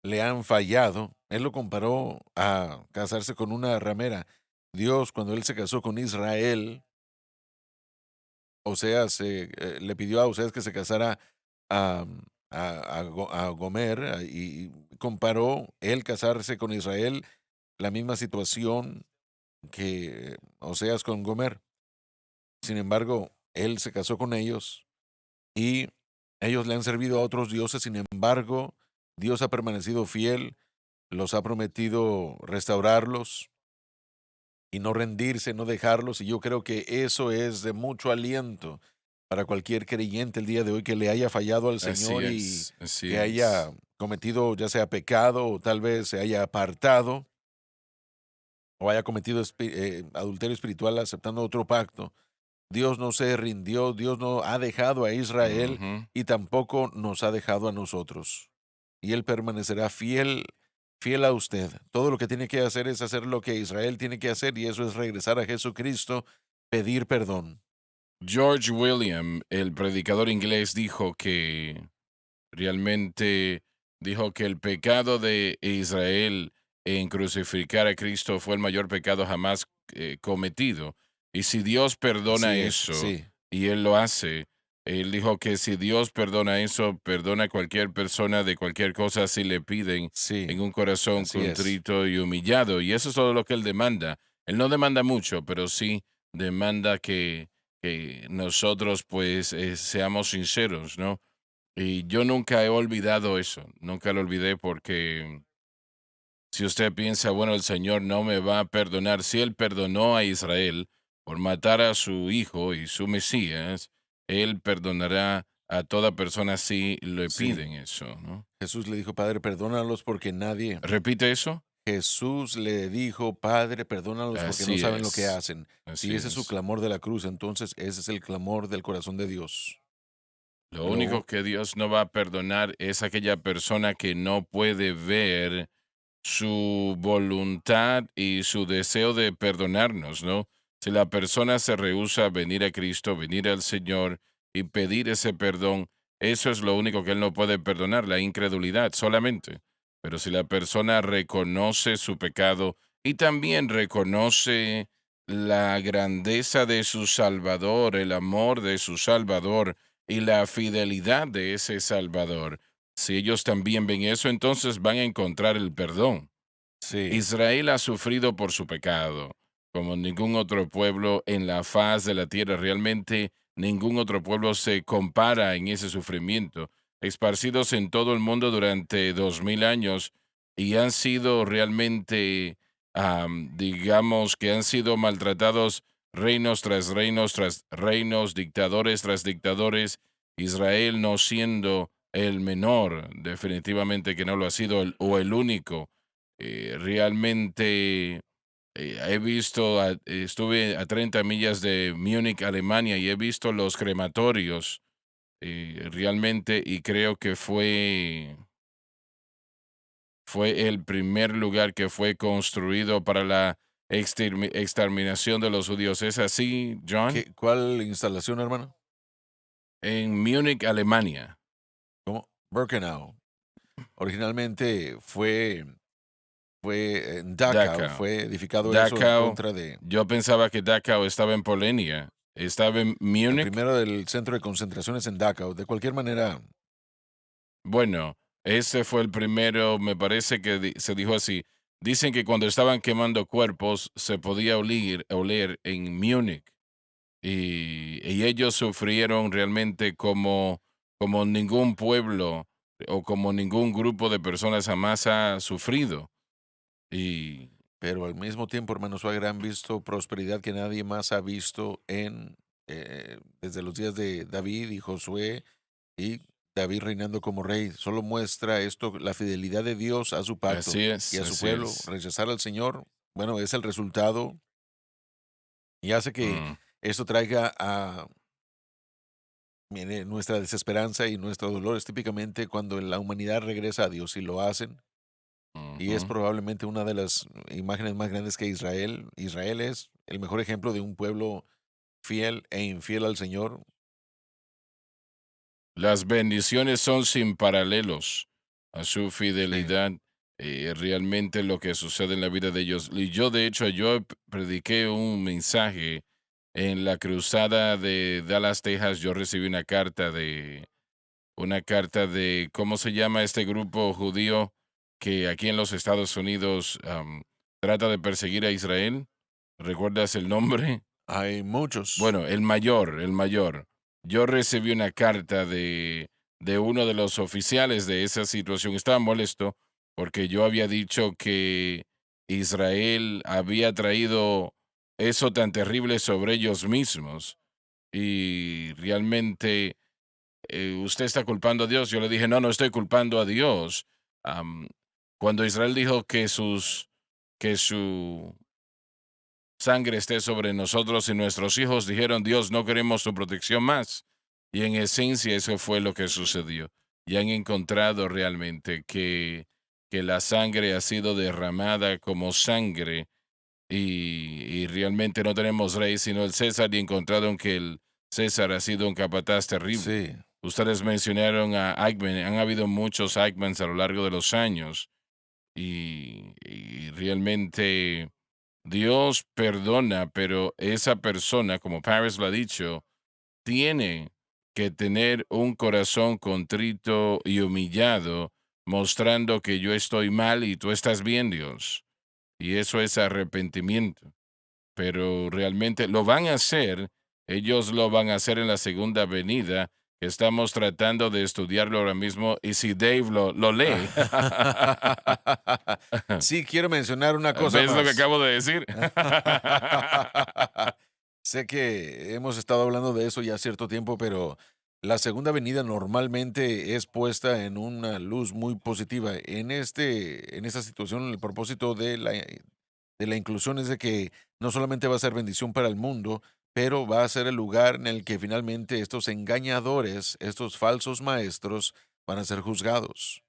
le han fallado, Él lo comparó a casarse con una ramera. Dios, cuando Él se casó con Israel, Oseas le pidió a Oseas que se casara a, a Gomer y comparó él casarse con Israel, la misma situación que Oseas con Gomer. Sin embargo, él se casó con ellos y ellos le han servido a otros dioses. Sin embargo, Dios ha permanecido fiel, los ha prometido restaurarlos y no rendirse, no dejarlos. Y yo creo que eso es de mucho aliento para cualquier creyente el día de hoy que le haya fallado al Señor y así que es. haya cometido ya sea pecado o tal vez se haya apartado o haya cometido adulterio espiritual aceptando otro pacto. Dios no se rindió, Dios no ha dejado a Israel Ujú. y tampoco nos ha dejado a nosotros. Y Él permanecerá fiel, fiel a usted. Todo lo que tiene que hacer es hacer lo que Israel tiene que hacer y eso es regresar a Jesucristo, pedir perdón. George William, el predicador inglés, realmente dijo que el pecado de Israel en crucificar a Cristo fue el mayor pecado jamás cometido. Y si Dios perdona Así es, eso, sí, y Él lo hace, Él dijo que si Dios perdona eso, perdona a cualquier persona de cualquier cosa si le piden sí, en un corazón así es. contrito y humillado. Y eso es todo lo que Él demanda. Él no demanda mucho, pero sí demanda que nosotros pues seamos sinceros, ¿no? Y yo nunca he olvidado eso, nunca lo olvidé porque si usted piensa, bueno, el Señor no me va a perdonar, si Él perdonó a Israel por matar a su hijo y su Mesías, Él perdonará a toda persona si le Sí, piden eso, ¿no? Jesús le dijo, Padre, perdónalos porque nadie. ¿Repite eso? Jesús le dijo, Padre, perdónalos porque no saben lo que hacen. Si así ese es su es. clamor de la cruz, entonces ese es el clamor del corazón de Dios. Lo único Lo, que Dios no va a perdonar es aquella persona que no puede ver su voluntad y su deseo de perdonarnos, ¿no? Si la persona se rehúsa a venir a Cristo, venir al Señor y pedir ese perdón, eso es lo único que Él no puede perdonar, la incredulidad solamente. Pero si la persona reconoce su pecado y también reconoce la grandeza de su Salvador, el amor de su Salvador y la fidelidad de ese Salvador, si ellos también ven eso, entonces van a encontrar el perdón. sí, Israel ha sufrido por su pecado, como ningún otro pueblo en la faz de la tierra. Realmente ningún otro pueblo se compara en ese sufrimiento. Esparcidos en todo el mundo durante 2000 años y han sido realmente, digamos que han sido maltratados reinos tras reinos, dictadores tras dictadores. Israel no siendo el menor, definitivamente que no lo ha sido, o el único realmente estuve a 30 millas de Múnich, Alemania, y he visto los crematorios realmente, y creo que fue el primer lugar que fue construido para la exterminación de los judíos. ¿Es así, John? ¿cuál instalación, hermano? En Múnich, Alemania. ¿Cómo? Birkenau. Originalmente fue en Dachau, Dachau. fue edificado eso en Dachau. contra de Yo pensaba que Dachau estaba en Polonia. ¿Estaba en el Múnich? primero del centro de concentraciones en Dachau. De cualquier manera, Bueno, ese fue el primero, me parece que se dijo así. Dicen que cuando estaban quemando cuerpos se podía oler en Múnich y ellos sufrieron realmente como ningún pueblo o como ningún grupo de personas jamás ha sufrido. Y pero al mismo tiempo, hermano Suagra, han visto prosperidad que nadie más ha visto desde los días de David y Josué y David reinando como rey. Solo muestra esto la fidelidad de Dios a su pacto así y es, a su así pueblo. es. Rechazar al Señor, bueno, es el resultado y hace que Mm, esto traiga a mire, nuestra desesperanza y nuestro dolor es típicamente cuando la humanidad regresa a Dios y lo hacen. Y es ujú. probablemente una de las imágenes más grandes que Israel. Israel es el mejor ejemplo de un pueblo fiel e infiel al Señor. Las bendiciones son sin paralelos a su Sí, fidelidad, realmente lo que sucede en la vida de ellos. Y yo, de hecho, yo prediqué un mensaje en la cruzada de Dallas, Texas. Yo recibí una carta de, ¿cómo se llama este grupo judío que aquí en los Estados Unidos trata de perseguir a Israel? ¿Recuerdas el nombre? hay muchos. Bueno, el mayor. Yo recibí una carta de uno de los oficiales de esa situación. Estaba molesto porque yo había dicho que Israel había traído eso tan terrible sobre ellos mismos y realmente usted está culpando a Dios. Yo le dije, no, no estoy culpando a Dios. Am, Cuando Israel dijo que su sangre esté sobre nosotros y nuestros hijos, dijeron, Dios, no queremos tu protección más. Y en esencia eso fue lo que sucedió. Y han encontrado realmente que la sangre ha sido derramada como sangre y realmente no tenemos rey sino el César y encontraron que el César ha sido un capataz terrible. Sí, Ustedes mencionaron a Eichmann, han habido muchos Eichmanns a lo largo de los años y realmente Dios perdona, pero esa persona, como Paris lo ha dicho, tiene que tener un corazón contrito y humillado, mostrando que yo estoy mal y tú estás bien, Dios. Y eso es arrepentimiento. Pero realmente lo van a hacer, ellos lo van a hacer en la segunda venida, que estamos tratando de estudiarlo ahora mismo, y si Dave lo lee, sí, quiero mencionar una cosa ¿ves lo que más. acabo de decir? Sé que hemos estado hablando de eso ya cierto tiempo, pero la segunda venida normalmente es puesta en una luz muy positiva. En esta situación, el propósito de la inclusión es de que no solamente va a ser bendición para el mundo, pero va a ser el lugar en el que finalmente estos engañadores, estos falsos maestros, van a ser juzgados.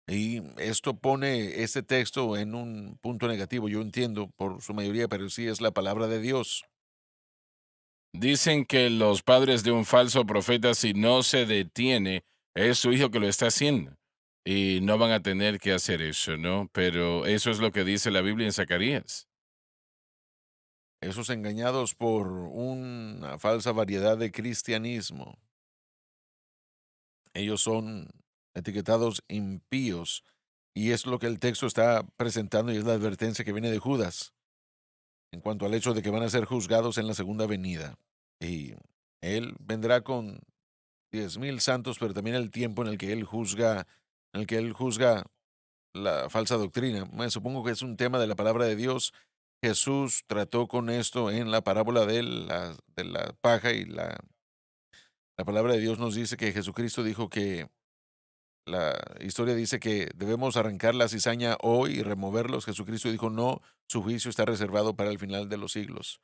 Y esto pone este texto en un punto negativo, yo entiendo por su mayoría, pero sí es la palabra de Dios. Dicen que los padres de un falso profeta, si no se detiene, es su hijo que lo está haciendo. Y no van a tener que hacer eso, ¿no? Pero eso es lo que dice la Biblia en Zacarías. Esos engañados por una falsa variedad de cristianismo, ellos son etiquetados impíos y es lo que el texto está presentando y es la advertencia que viene de Judas en cuanto al hecho de que van a ser juzgados en la segunda venida. Y él vendrá con 10,000 santos, pero también el tiempo en el que él juzga la falsa doctrina. Me supongo que es un tema de la palabra de Dios. Jesús trató con esto en la parábola de la paja y la palabra de Dios nos dice que Jesucristo dijo que la historia dice que debemos arrancar la cizaña hoy y removerlos. Jesucristo dijo, no, su juicio está reservado para el final de los siglos.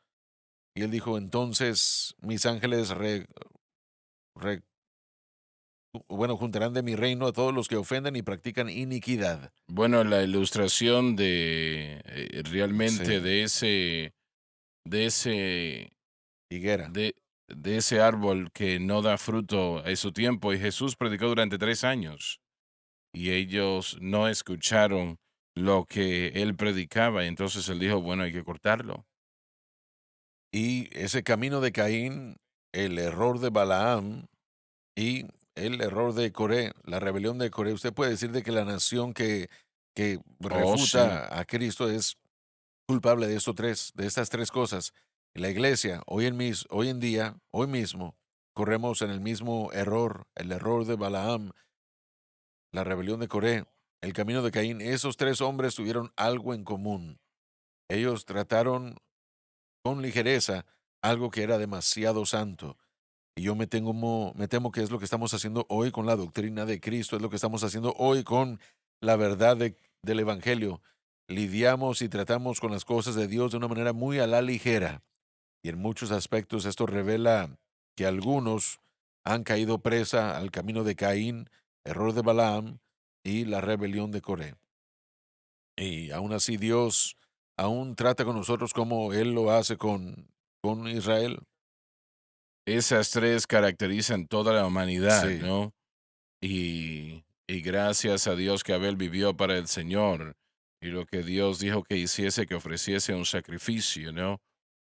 Y él dijo, entonces mis ángeles re- bueno, juntarán de mi reino a todos los que ofenden y practican iniquidad. Bueno, la ilustración realmente Sí, de ese, higuera. de, de ese árbol que no da fruto en su tiempo. Y Jesús predicó durante 3 años y ellos no escucharon lo que él predicaba. Y entonces él dijo, bueno, hay que cortarlo. Y ese camino de Caín, el error de Balaam y el error de Coré, la rebelión de Coré, usted puede decir de que la nación que Oh, sí. refuta a Cristo es culpable de estas tres cosas. La iglesia, hoy en día, hoy mismo, corremos en el mismo error, el error de Balaam, la rebelión de Coré, el camino de Caín. Esos tres hombres tuvieron algo en común. Ellos trataron con ligereza algo que era demasiado santo. Y yo me temo que es lo que estamos haciendo hoy con la doctrina de Cristo, es lo que estamos haciendo hoy con la verdad del Evangelio. Lidiamos y tratamos con las cosas de Dios de una manera muy a la ligera. Y en muchos aspectos esto revela que algunos han caído presa al camino de Caín, error de Balaam y la rebelión de Coré. Y aún así Dios aún trata con nosotros como Él lo hace con Israel. Esas tres caracterizan toda la humanidad, Sí, ¿no? Y gracias a Dios que Abel vivió para el Señor y lo que Dios dijo que hiciese, que ofreciese un sacrificio, ¿no?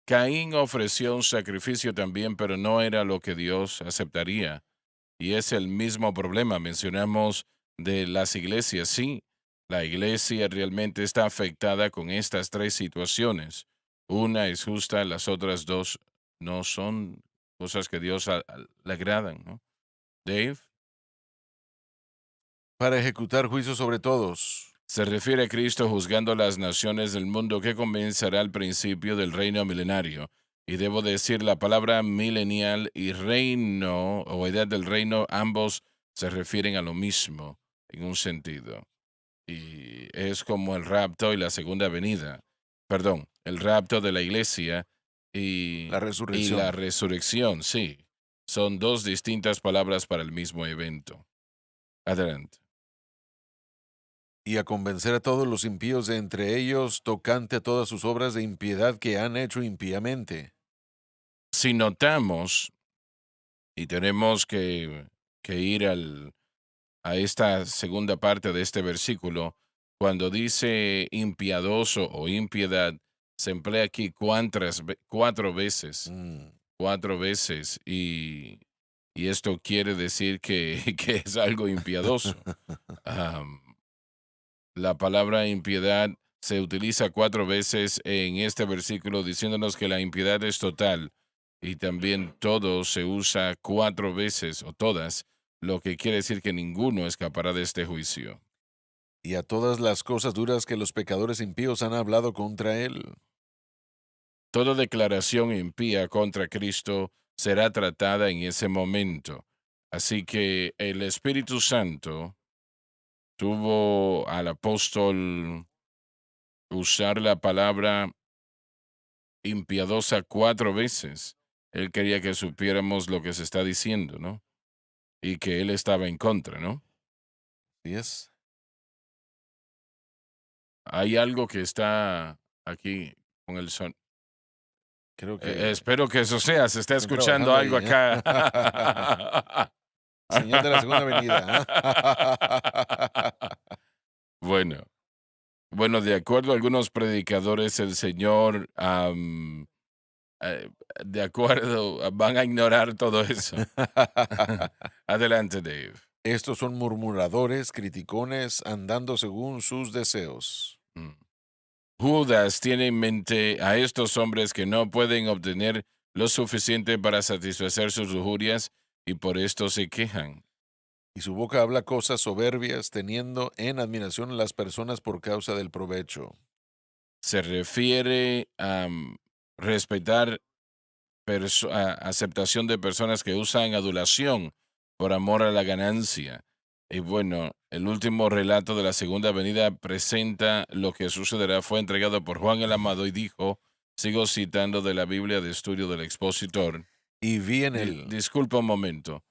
Caín ofreció un sacrificio también, pero no era lo que Dios aceptaría. Y es el mismo problema. Mencionamos de las iglesias. Sí, la iglesia realmente está afectada con estas tres situaciones. Una es justa, las otras dos no son cosas que Dios le agradan, ¿no? Dave, para ejecutar juicio sobre todos. se refiere a Cristo juzgando las naciones del mundo que comenzará al principio del reino milenario. Y debo decir, la palabra milenial y reino o edad del reino, ambos se refieren a lo mismo en un sentido. Y es como el rapto y la segunda venida. Perdón, el rapto de la iglesia La y la resurrección. resurrección, sí. Son dos distintas palabras para el mismo evento. Adelante. Y a convencer a todos los impíos de entre ellos tocante a todas sus obras de impiedad que han hecho impíamente. Si notamos, y tenemos que ir a esta segunda parte de este versículo, cuando dice impiadoso o impiedad, se emplea aquí cuatro veces, Mm, cuatro veces, y esto quiere decir que, que es algo impiadoso. Am, la palabra impiedad se utiliza cuatro veces en este versículo diciéndonos que la impiedad es total y también todo se usa cuatro veces o todas, lo que quiere decir que ninguno escapará de este juicio. y a todas las cosas duras que los pecadores impíos han hablado contra él. Toda declaración impía contra Cristo será tratada en ese momento. Así que el Espíritu Santo tuvo al apóstol usar la palabra impiadosa cuatro veces. Él quería que supiéramos lo que se está diciendo, ¿no? Y que él estaba en contra, ¿no? ¿Sí es? Hay algo que está aquí con el son. Creo que Espero que eso sea, se está están escuchando trabajando algo ahí, ¿eh? acá. Señal de la segunda venida. Bueno, bueno, de acuerdo a algunos predicadores, el Señor, de acuerdo, van a ignorar todo eso. Adelante, Dave. Estos son murmuradores, criticones, andando según sus deseos. Mm. Judas tiene en mente a estos hombres que no pueden obtener lo suficiente para satisfacer sus lujurias y por esto se quejan. Y su boca habla cosas soberbias, teniendo en admiración a las personas por causa del provecho. Se refiere a respetar aceptación de personas que usan adulación por amor a la ganancia. Y bueno, el último relato de la segunda venida presenta lo que sucederá. Fue entregado por Juan el Amado y dijo, sigo citando de la Biblia de estudio del expositor. Y vi en él. Disculpa un momento.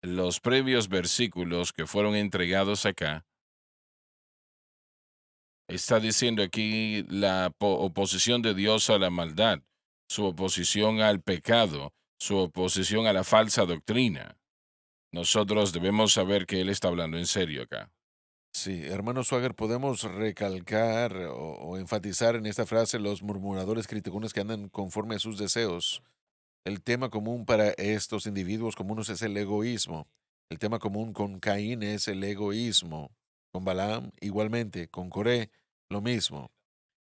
Los previos versículos que fueron entregados acá, está diciendo aquí la oposición de Dios a la maldad, su oposición al pecado, su oposición a la falsa doctrina. Nosotros debemos saber que Él está hablando en serio acá. Sí, hermano Swagger, podemos recalcar o enfatizar en esta frase los murmuradores criticones que andan conforme a sus deseos. El tema común para estos individuos comunes es el egoísmo. El tema común con Caín es el egoísmo. Con Balaam, igualmente. Con Coré, lo mismo.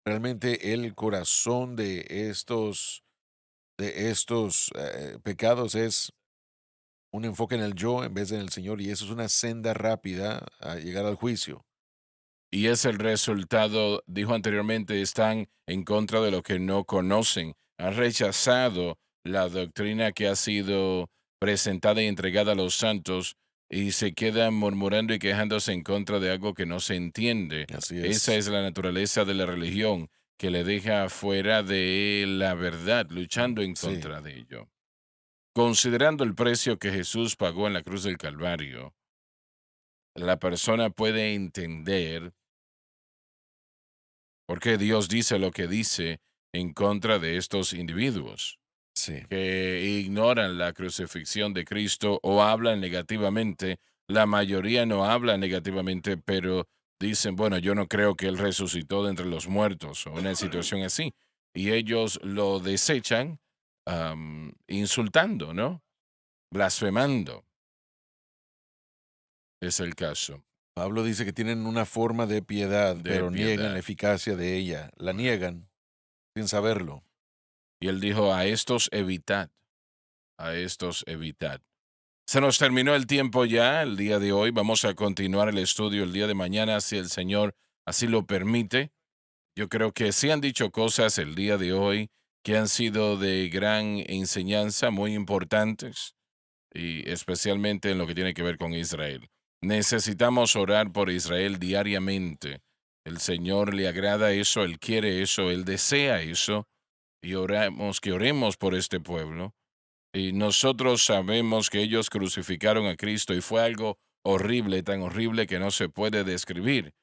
Realmente el corazón de estos pecados es un enfoque en el yo en vez de en el Señor, y eso es una senda rápida a llegar al juicio. Y es el resultado, dijo anteriormente, están en contra de lo que no conocen. Han rechazado la doctrina que ha sido presentada y entregada a los santos y se quedan murmurando y quejándose en contra de algo que no se entiende. Así Esa es. es la naturaleza de la religión, que le deja fuera de la verdad, luchando en Sí. contra de ello. Considerando el precio que Jesús pagó en la cruz del Calvario, la persona puede entender por qué Dios dice lo que dice en contra de estos individuos Sí. que ignoran la crucifixión de Cristo o hablan negativamente. La mayoría no habla negativamente, pero dicen, bueno, yo no creo que Él resucitó de entre los muertos o una situación así. Y ellos lo desechan insultando, ¿no? Blasfemando. Es el caso Pablo dice que tienen una forma de piedad, de pero niegan piedad. la eficacia de ella. La niegan sin saberlo. Y Él dijo, a estos evitad, a estos evitad. Se nos terminó el tiempo ya, el día de hoy. Vamos a continuar el estudio el día de mañana, si el Señor así lo permite. Yo creo que sí han dicho cosas el día de hoy que han sido de gran enseñanza, muy importantes, y especialmente en lo que tiene que ver con Israel. Necesitamos orar por Israel diariamente. El Señor le agrada eso, Él quiere eso, Él desea eso, y oremos por este pueblo. Y nosotros sabemos que ellos crucificaron a Cristo y fue algo horrible, tan horrible que no se puede describir.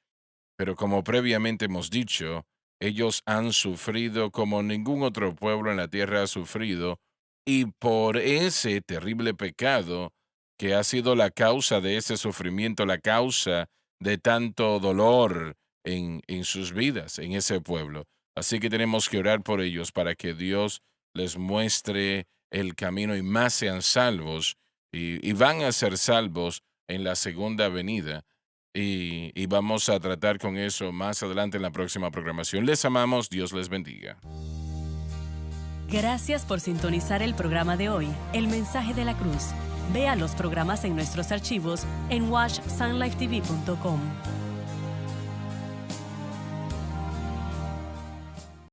Pero como previamente hemos dicho, ellos han sufrido como ningún otro pueblo en la tierra ha sufrido, y por ese terrible pecado que ha sido la causa de ese sufrimiento, la causa de tanto dolor en sus vidas, en ese pueblo. Así que tenemos que orar por ellos para que Dios les muestre el camino y más sean salvos, y van a ser salvos en la segunda venida. Y vamos a tratar con eso más adelante en la próxima programación. Les amamos, Dios les bendiga. Gracias por sintonizar el programa de hoy, El Mensaje de la Cruz. Vea los programas en nuestros archivos en washsunlifetv.com.